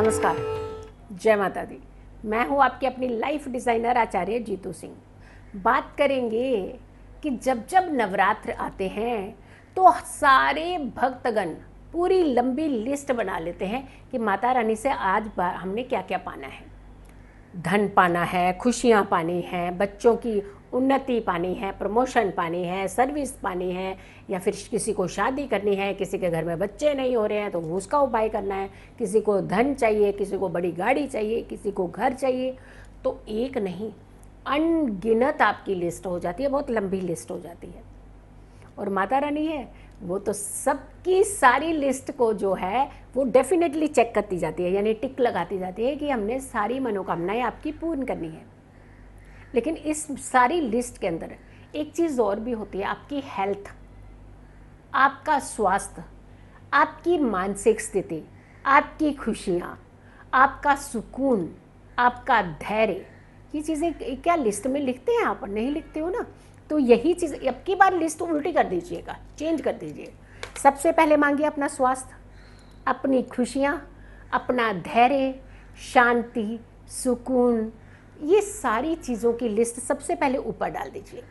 नमस्कार, जय माता दी। मैं हूँ आपकी अपनी लाइफ डिज़ाइनर आचार्य जीतू सिंह। बात करेंगे कि जब जब नवरात्र आते हैं तो सारे भक्तगण पूरी लंबी लिस्ट बना लेते हैं कि माता रानी से आज हमने क्या क्या पाना है। धन पाना है, खुशियाँ पानी हैं, बच्चों की उन्नति पानी है, प्रमोशन पानी है, सर्विस पानी है, या फिर किसी को शादी करनी है, किसी के घर में बच्चे नहीं हो रहे हैं तो उसका उपाय करना है, किसी को धन चाहिए, किसी को बड़ी गाड़ी चाहिए, किसी को घर चाहिए। तो एक नहीं, अनगिनत आपकी लिस्ट हो जाती है, बहुत लंबी लिस्ट हो जाती है। और माता रानी है वो तो सबकी सारी लिस्ट को जो है वो डेफिनेटली चेक करती जाती है, यानी टिक लगाती जाती है कि हमने सारी मनोकामनाएं आपकी पूर्ण करनी है। लेकिन इस सारी लिस्ट के अंदर एक चीज़ और भी होती है, आपकी हेल्थ, आपका स्वास्थ्य, आपकी मानसिक स्थिति, आपकी खुशियाँ, आपका सुकून, आपका धैर्य। ये चीज़ें क्या लिस्ट में लिखते हैं आप? नहीं लिखते हो ना। तो यही चीज़ अब की बार लिस्ट उल्टी कर दीजिएगा, चेंज कर दीजिए। सबसे पहले मांगिए अपना स्वास्थ्य, अपनी खुशियाँ, अपना धैर्य, शांति, सुकून, ये सारी चीज़ों की लिस्ट सबसे पहले ऊपर डाल दीजिए।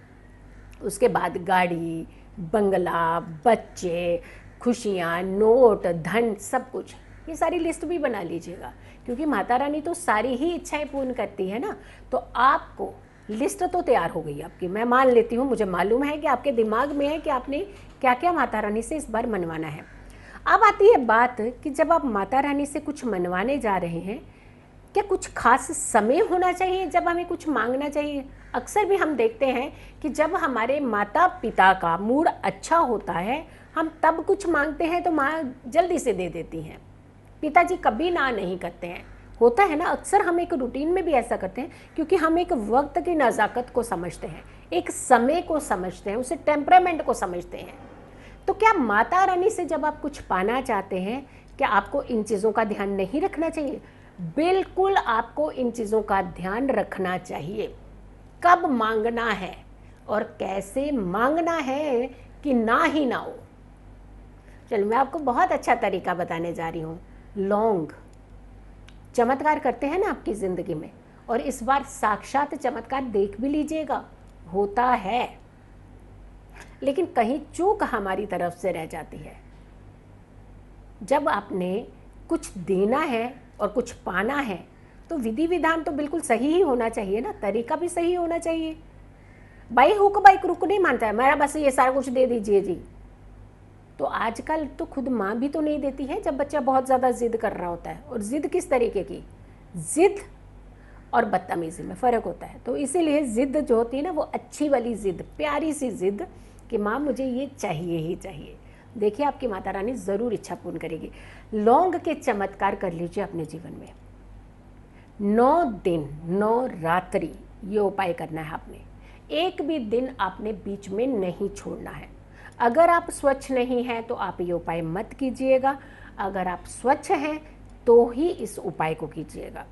उसके बाद गाड़ी, बंगला, बच्चे, खुशियाँ, नोट, धन, सब कुछ, ये सारी लिस्ट भी बना लीजिएगा, क्योंकि माता रानी तो सारी ही इच्छाएं पूर्ण करती है ना। तो आपको लिस्ट तो तैयार हो गई आपकी, मैं मान लेती हूँ, मुझे मालूम है कि आपके दिमाग में है कि आपने क्या क्या माता रानी से इस बार मनवाना है। अब आती है बात कि जब आप माता रानी से कुछ मनवाने जा रहे हैं, क्या कुछ खास समय होना चाहिए जब हमें कुछ मांगना चाहिए? अक्सर भी हम देखते हैं कि जब हमारे माता पिता का मूड अच्छा होता है, हम तब कुछ मांगते हैं तो माँ जल्दी से दे देती हैं। पिताजी कभी ना नहीं करते हैं, होता है ना। अक्सर हम एक रूटीन में भी ऐसा करते हैं, क्योंकि हम एक वक्त की नज़ाकत को समझते हैं, एक समय को समझते हैं, उसे टेम्परामेंट को समझते हैं। तो क्या माता रानी से जब आप कुछ पाना चाहते हैं, क्या आपको इन चीज़ों का ध्यान नहीं रखना चाहिए? बिल्कुल आपको इन चीज़ों का ध्यान रखना चाहिए। कब मांगना है और कैसे मांगना है कि ना ही ना हो। चलो मैं आपको बहुत अच्छा तरीका बताने जा रही हूँ। लौंग चमत्कार करते हैं ना आपकी ज़िंदगी में, और इस बार साक्षात चमत्कार देख भी लीजिएगा, होता है। लेकिन कहीं चूक हमारी तरफ से रह जाती है। जब आपने कुछ देना है और कुछ पाना है तो विधि विधान तो बिल्कुल सही ही होना चाहिए ना, तरीका भी सही होना चाहिए। बाई हुक बाई क्रुक नहीं मानता है, मेरा बस ये सारा कुछ दे दीजिए जी। तो आजकल तो खुद माँ भी तो नहीं देती है जब बच्चा बहुत ज़्यादा जिद कर रहा होता है। और जिद किस तरीके की? जिद और बदतमीज़ी में फ़र्क होता है। तो इसीलिए जिद जो होती है ना, वो अच्छी वाली जिद, प्यारी सी जिद कि माँ मुझे ये चाहिए ही चाहिए। देखिए आपकी माता रानी ज़रूर इच्छा पूर्ण करेगी। लौंग के चमत्कार कर लीजिए अपने जीवन में। 9 दिन 9 रात्रि ये उपाय करना है आपने। एक भी दिन आपने बीच में नहीं छोड़ना है। अगर आप स्वच्छ नहीं हैं तो आप ये उपाय मत कीजिएगा, अगर आप स्वच्छ हैं तो ही इस उपाय को कीजिएगा।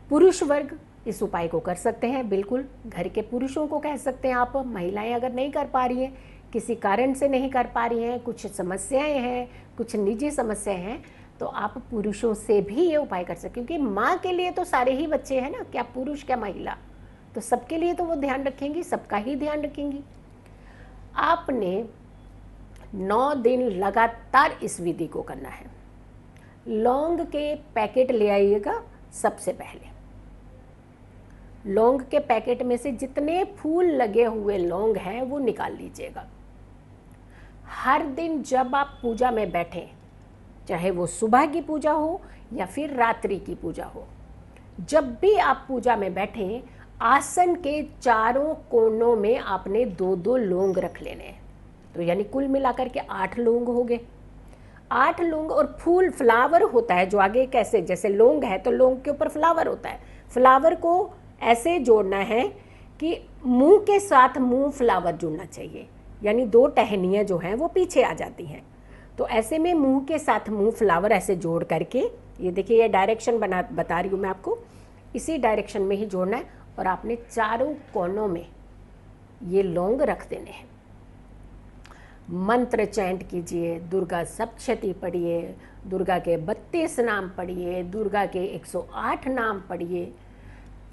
पुरुष वर्ग इस उपाय को कर सकते हैं, बिल्कुल घर के पुरुषों को कह सकते हैं आप। महिलाएं अगर नहीं कर पा रही हैं, किसी कारण से नहीं कर पा रही हैं, कुछ समस्याएं हैं, कुछ निजी समस्याएं हैं, तो आप पुरुषों से भी ये उपाय कर सकते हैं। क्योंकि माँ के लिए तो सारे ही बच्चे हैं ना, क्या पुरुष क्या महिला, तो सबके लिए तो वो ध्यान रखेंगी, सबका ही ध्यान रखेंगी। आपने 9 दिन लगातार इस विधि को करना है। लौंग के पैकेट ले आइएगा। सबसे पहले लौंग के पैकेट में से जितने फूल लगे हुए लौंग हैं वो निकाल लीजिएगा। हर दिन जब आप पूजा में बैठें, चाहे वो सुबह की पूजा हो या फिर रात्रि की पूजा हो, जब भी आप पूजा में बैठें, आसन के चारों कोनों में आपने 2-2 लौंग रख लेने हैं। तो यानी कुल मिलाकर के 8 लौंग हो गए। 8 लौंग और फूल, फ्लावर होता है जो आगे कैसे, जैसे लौंग है तो लौंग के ऊपर फ्लावर होता है। फ्लावर को ऐसे जोड़ना है कि मुंह के साथ मुंह फ्लावर जुड़ना चाहिए, यानी 2 टहनियाँ जो हैं वो पीछे आ जाती हैं। तो ऐसे में मुंह के साथ मुंह फ्लावर ऐसे जोड़ करके, ये देखिए ये डायरेक्शन बता रही हूँ मैं आपको, इसी डायरेक्शन में ही जोड़ना है। और आपने चारों कोनों में ये लौंग रख देने हैं। मंत्र चैंट कीजिए, दुर्गा सप्तशती पढ़िए, दुर्गा के 32 नाम पढ़िए, दुर्गा के 108 नाम पढ़िए।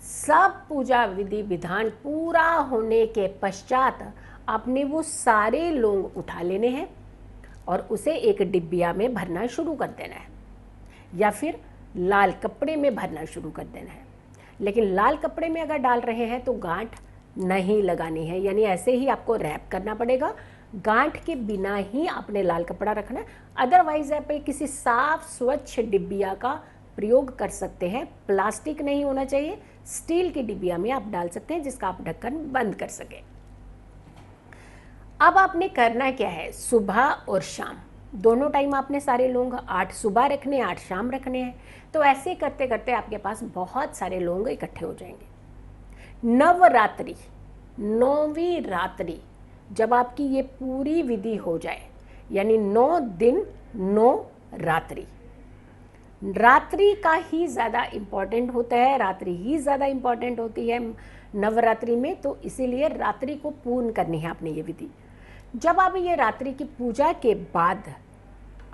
सब पूजा विधि विधान पूरा होने के पश्चात आपने वो सारे लौंग उठा लेने हैं और उसे एक डिब्बिया में भरना शुरू कर देना है, या फिर लाल कपड़े में भरना शुरू कर देना है। लेकिन लाल कपड़े में अगर डाल रहे हैं तो गांठ नहीं लगानी है, यानी ऐसे ही आपको रैप करना पड़ेगा। गांठ के बिना ही आपने लाल कपड़ा रखना है। अदरवाइज आप किसी साफ स्वच्छ डिब्बिया का प्रयोग कर सकते हैं। प्लास्टिक नहीं होना चाहिए, स्टील की डिब्बिया में आप डाल सकते हैं जिसका आप ढक्कन बंद कर सके। अब आपने करना क्या है, सुबह और शाम दोनों टाइम आपने सारे लौंग 8 सुबह रखने 8 शाम रखने हैं। तो ऐसे करते करते आपके पास बहुत सारे लौंग इकट्ठे हो जाएंगे। नवरात्रि 9वीं रात्रि जब आपकी ये पूरी विधि हो जाए, यानी 9 दिन 9 रात्रि, रात्रि का ही ज़्यादा इम्पॉर्टेंट होता है, रात्रि ही ज़्यादा इम्पॉर्टेंट होती है नवरात्रि में। तो इसीलिए रात्रि को पूर्ण करनी है आपने ये विधि। जब आप ये रात्रि की पूजा के बाद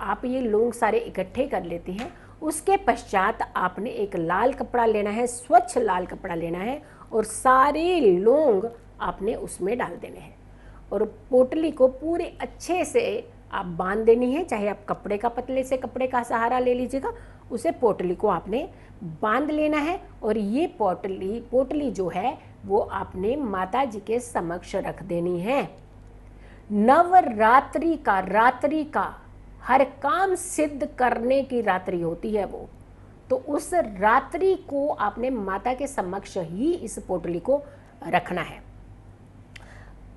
आप ये लौंग सारे इकट्ठे कर लेते हैं, उसके पश्चात आपने एक लाल कपड़ा लेना है, स्वच्छ लाल कपड़ा लेना है और सारे लौंग आपने उसमें डाल देने हैं और पोटली को पूरे अच्छे से आप बांध देनी है। चाहे आप कपड़े का पतले से कपड़े का सहारा ले लीजिएगा, उसे पोटली को आपने बांध लेना है और ये पोटली जो है वो आपने माता जी के समक्ष रख देनी है। नवरात्रि का रात्रि का हर काम सिद्ध करने की रात्रि होती है वो, तो उस रात्रि को आपने माता के समक्ष ही इस पोटली को रखना है।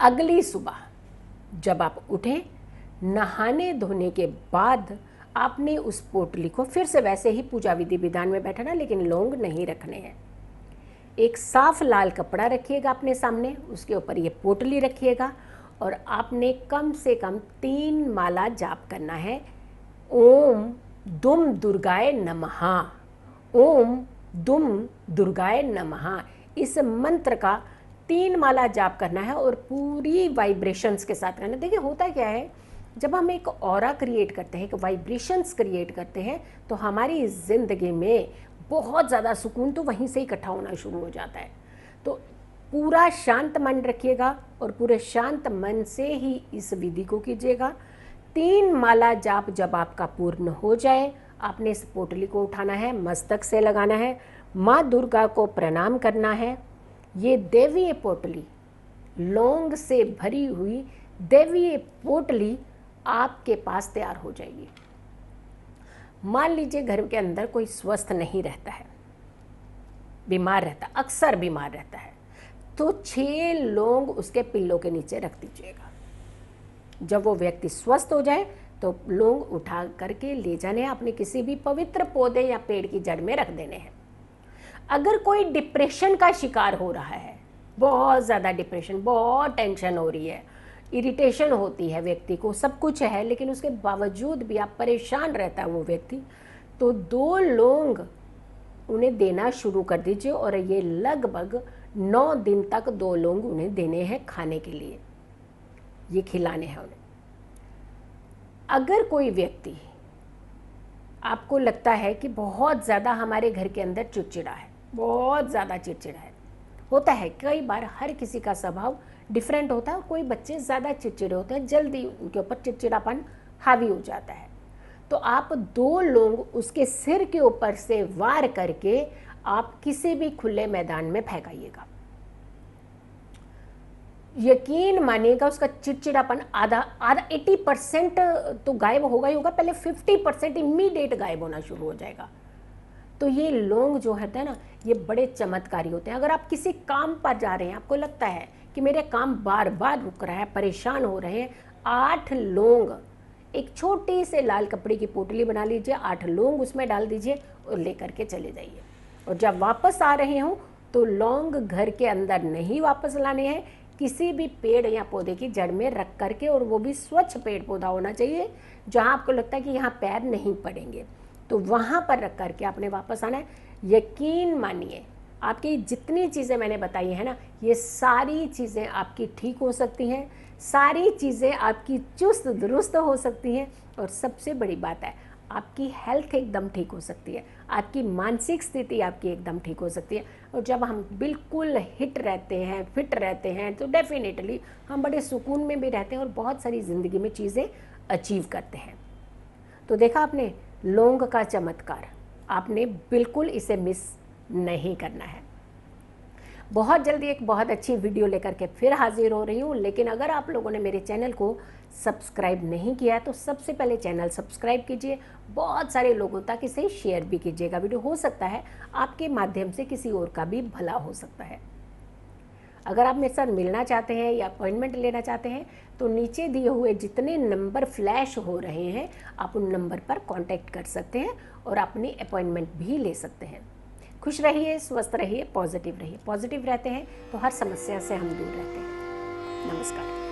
अगली सुबह जब आप उठें, नहाने धोने के बाद आपने उस पोटली को फिर से वैसे ही पूजा विधि विधान में बैठाना, लेकिन लौंग नहीं रखने हैं। एक साफ लाल कपड़ा रखिएगा अपने सामने, उसके ऊपर ये पोटली रखिएगा और आपने कम से कम 3 माला जाप करना है। ओम दुम दुर्गाय नमः, ओम दुम दुर्गाय नमः, इस मंत्र का 3 माला जाप करना है और पूरी वाइब्रेशंस के साथ करना। देखिए होता क्या है, जब हम एक ऑरा क्रिएट करते हैं, एक वाइब्रेशंस क्रिएट करते हैं, तो हमारी ज़िंदगी में बहुत ज़्यादा सुकून तो वहीं से इकट्ठा होना शुरू हो जाता है। तो पूरा शांत मन रखिएगा और पूरे शांत मन से ही इस विधि को कीजिएगा। 3 माला जाप जब आपका पूर्ण हो जाए, आपने इस पोटली को उठाना है, मस्तक से लगाना है, माँ दुर्गा को प्रणाम करना है। ये देवीय पोटली, लौंग से भरी हुई देवीय पोटली आपके पास तैयार हो जाएगी। मान लीजिए घर के अंदर कोई स्वस्थ नहीं रहता है, बीमार रहता, अक्सर बीमार रहता है, तो 6 लौंग उसके पिल्लों के नीचे रख दीजिएगा। जब वो व्यक्ति स्वस्थ हो जाए तो लौंग उठा करके ले जाने हैं, अपने किसी भी पवित्र पौधे या पेड़ की जड़ में रख देने हैं। अगर कोई डिप्रेशन का शिकार हो रहा है, बहुत ज़्यादा डिप्रेशन, बहुत टेंशन हो रही है, इरिटेशन होती है व्यक्ति को, सब कुछ है लेकिन उसके बावजूद भी आप परेशान रहता है वो व्यक्ति, तो 2 लौंग उन्हें देना शुरू कर दीजिए और ये लगभग 9 दिन तक 2 लौंग उन्हें देने हैं खाने के लिए, ये खिलाने हैं उन्हें। अगर कोई व्यक्ति आपको लगता है कि बहुत ज़्यादा हमारे घर के अंदर चिड़चिड़ा है, बहुत ज़्यादा चिड़चिड़ा है, होता है कई बार, हर किसी का स्वभाव डिफरेंट होता है। कोई बच्चे ज़्यादा चिड़चिड़े होते हैं, जल्दी उनके ऊपर चिड़चिड़ापन हावी हो जाता है, तो आप 2 लौंग उसके सिर के ऊपर से वार करके आप किसी भी खुले मैदान में फेंकाइएगा। यकीन मानिएगा उसका चिड़चिड़ापन आधा 80% तो गायब होगा ही होगा, पहले 50% इमीडिएट गायब होना शुरू हो जाएगा। तो ये लौंग जो होते हैं ना, ये बड़े चमत्कारी होते हैं। अगर आप किसी काम पर जा रहे हैं, आपको लगता है कि मेरे काम बार बार रुक रहा है, परेशान हो रहे हैं, 8 लौंग, एक छोटी से लाल कपड़े की पोटली बना लीजिए, 8 लौंग उसमें डाल दीजिए और लेकर के चले जाइए। और जब वापस आ रहे हो तो लौंग घर के अंदर नहीं वापस लाने हैं, किसी भी पेड़ या पौधे की जड़ में रख करके, और वो भी स्वच्छ पेड़ पौधा होना चाहिए जहाँ आपको लगता है कि यहाँ पैर नहीं पड़ेंगे, तो वहाँ पर रख करके आपने वापस आना है। यकीन मानिए आपकी जितनी चीज़ें मैंने बताई हैं ना, ये सारी चीज़ें आपकी ठीक हो सकती हैं। सारी चीज़ें आपकी चुस्त दुरुस्त हो सकती हैं और सबसे बड़ी बात है आपकी हेल्थ एकदम ठीक हो सकती है, आपकी मानसिक स्थिति आपकी एकदम ठीक हो सकती है। और जब हम बिल्कुल हिट रहते हैं, फिट रहते हैं, तो डेफिनेटली हम बड़े सुकून में भी रहते हैं और बहुत सारी ज़िंदगी में चीज़ें अचीव करते हैं। तो देखा आपने लौंग का चमत्कार, आपने बिल्कुल इसे मिस नहीं करना है। बहुत जल्दी एक बहुत अच्छी वीडियो लेकर के फिर हाजिर हो रही हूँ। लेकिन अगर आप लोगों ने मेरे चैनल को सब्सक्राइब नहीं किया है तो सबसे पहले चैनल सब्सक्राइब कीजिए, बहुत सारे लोगों तक इसे शेयर भी कीजिएगा। वीडियो हो सकता है आपके माध्यम से किसी और का भी भला हो सकता है। अगर आप मेरे साथ मिलना चाहते हैं या अपॉइंटमेंट लेना चाहते हैं तो नीचे दिए हुए जितने नंबर फ्लैश हो रहे हैं आप उन नंबर पर कांटेक्ट कर सकते हैं और अपनी अपॉइंटमेंट भी ले सकते हैं। खुश रहिए, स्वस्थ रहिए, पॉजिटिव रहिए। पॉजिटिव रहते हैं तो हर समस्या से हम दूर रहते हैं। नमस्कार।